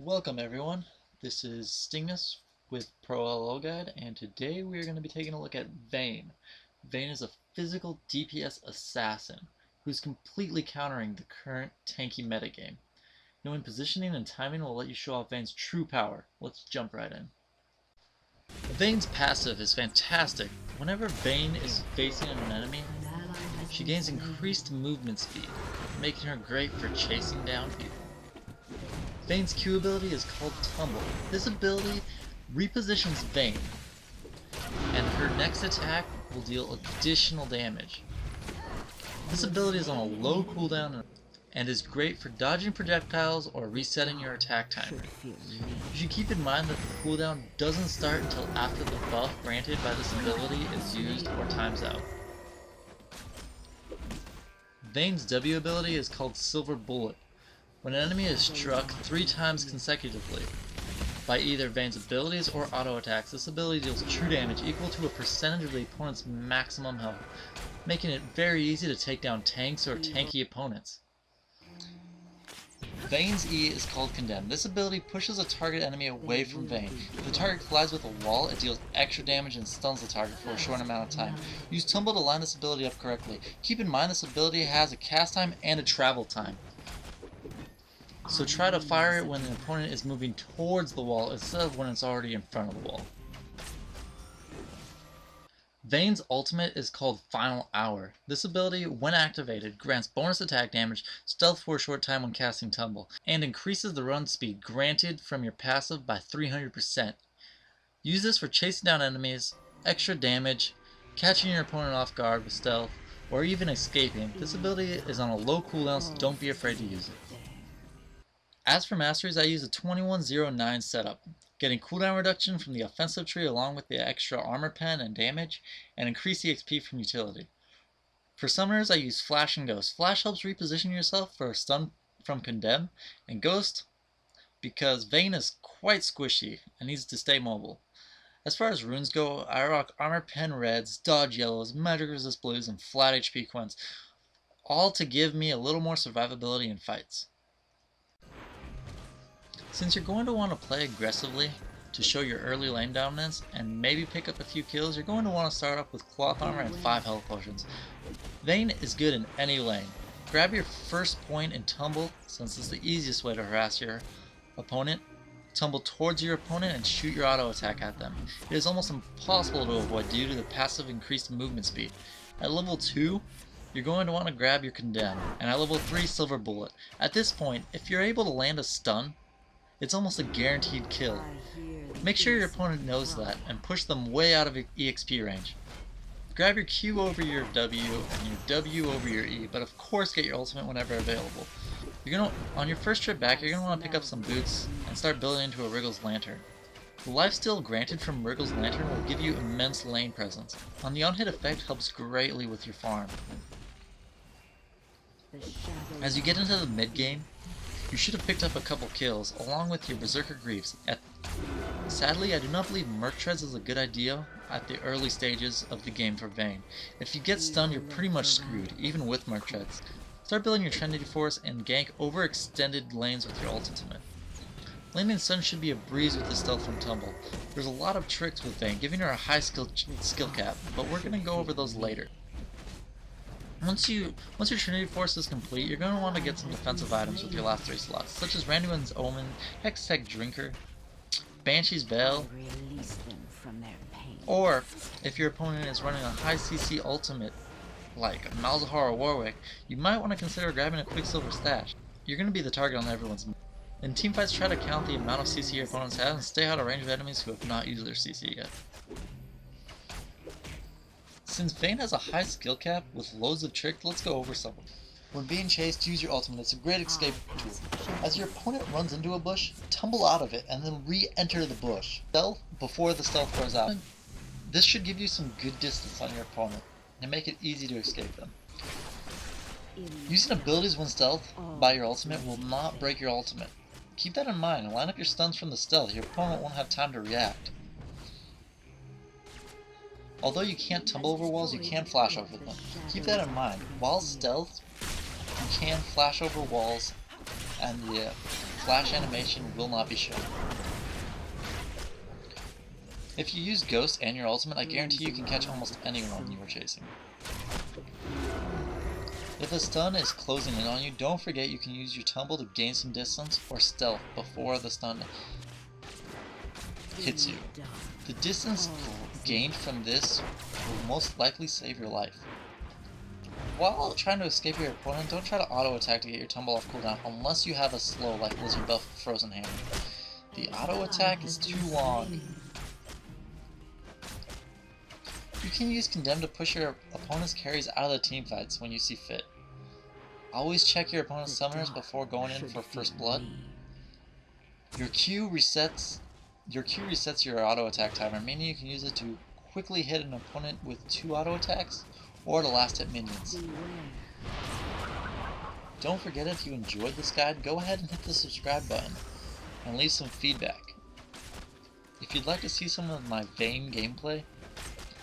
Welcome everyone, this is Stingus with Pro LO Guide, and today we are going to be taking a look at Vayne. Vayne is a physical DPS assassin who's completely countering the current tanky metagame. Knowing positioning and timing will let you show off Vayne's true power. Let's jump right in. Vayne's passive is fantastic. Whenever Vayne is facing an enemy, she gains increased movement speed, making her great for chasing down people. Vayne's Q ability is called Tumble. This ability repositions Vayne, and her next attack will deal additional damage. This ability is on a low cooldown and is great for dodging projectiles or resetting your attack timer. You should keep in mind that the cooldown doesn't start until after the buff granted by this ability is used or times out. Vayne's W ability is called Silver Bullet. When an enemy is struck 3 times consecutively by either Vayne's abilities or auto attacks, this ability deals true damage equal to a percentage of the opponent's maximum health, making it very easy to take down tanks or tanky opponents. Vayne's E is called Condemn. This ability pushes a target enemy away from Vayne. If the target collides with a wall, it deals extra damage and stuns the target for a short amount of time. Use Tumble to line this ability up correctly. Keep in mind this ability has a cast time and a travel time, so try to fire it when the opponent is moving towards the wall instead of when it's already in front of the wall. Vayne's ultimate is called Final Hour. This ability, when activated, grants bonus attack damage, stealth for a short time when casting Tumble, and increases the run speed granted from your passive by 300%. Use this for chasing down enemies, extra damage, catching your opponent off guard with stealth, or even escaping. This ability is on a low cooldown, so don't be afraid to use it. As for masteries, I use a 2109 setup, getting cooldown reduction from the offensive tree along with the extra armor pen and damage, and increase EXP from utility. For summoners, I use Flash and Ghost. Flash helps reposition yourself for a stun from Condemn, and Ghost because Vayne is quite squishy and needs to stay mobile. As far as runes go, I rock armor pen reds, dodge yellows, magic resist blues, and flat HP quints, all to give me a little more survivability in fights. Since you're going to want to play aggressively to show your early lane dominance and maybe pick up a few kills, you're going to want to start off with cloth armor and 5 health potions. Vayne is good in any lane. Grab your first point and tumble, since it's the easiest way to harass your opponent. Tumble towards your opponent and shoot your auto attack at them. It is almost impossible to avoid due to the passive increased movement speed. At level 2, you're going to want to grab your Condemn, and at level 3, Silver Bullet. At this point, if you're able to land a stun, it's almost a guaranteed kill. Make sure your opponent knows that and push them way out of EXP range. Grab your Q over your W and your W over your E, but of course get your ultimate whenever available. On your first trip back, you're going to want to pick up some boots and start building into a Wriggles lantern. The lifesteal granted from Wriggles lantern will give you immense lane presence, and the on-hit effect helps greatly with your farm. As you get into the mid game, you should have picked up a couple kills, along with your Berserker Greaves. Sadly, I do not believe medreds is a good idea at the early stages of the game for Vayne. If you get stunned, you're pretty much screwed, even with medreds. Start building your Trinity Force and gank overextended lanes with your ultimate. Landing stun should be a breeze with the stealth from Tumble. There's a lot of tricks with Vayne, giving her a high skill cap, but we're going to go over those later. Once your Trinity Force is complete, you're going to want to get some defensive items with your last 3 slots, such as Randuin's Omen, Hextech Drinker, Banshee's Veil, or if your opponent is running a high CC ultimate like Malzahar or Warwick, you might want to consider grabbing a quicksilver stash. You're going to be the target on everyone's mind. In teamfights, try to count the amount of CC your opponents have and stay out of range of enemies who have not used their CC yet. Since Vayne has a high skill cap with loads of tricks, let's go over some of them. When being chased, use your ultimate. It's a great escape tool. As your opponent runs into a bush, tumble out of it and then re-enter the bush. Stealth before the stealth wears out. This should give you some good distance on your opponent and make it easy to escape them. Using abilities when stealth by your ultimate will not break your ultimate. Keep that in mind and line up your stuns from the stealth. Your opponent won't have time to react. Although you can't tumble over walls, you can flash over them. Keep that in mind. While stealth, you can flash over walls, and flash animation will not be shown. If you use Ghost and your ultimate, I guarantee you can catch almost anyone you are chasing. If a stun is closing in on you, don't forget you can use your tumble to gain some distance or stealth before the stun hits you. The distance gained from this will most likely save your life. While trying to escape your opponent, don't try to auto attack to get your tumble off cooldown unless you have a slow like Blizzard buff Frozen Hammer. The auto attack is too long. You can use Condemn to push your opponent's carries out of the team fights when you see fit. Always check your opponent's summoners before going in for first blood. Your Q resets your auto attack timer, meaning you can use it to quickly hit an opponent with 2 auto attacks or to last hit minions. Don't forget, if you enjoyed this guide, go ahead and hit the subscribe button and leave some feedback. If you'd like to see some of my Vayne gameplay,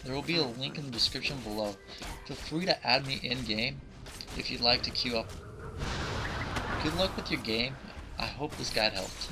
there will be a link in the description below. Feel free to add me in-game if you'd like to queue up. Good luck with your game. I hope this guide helped.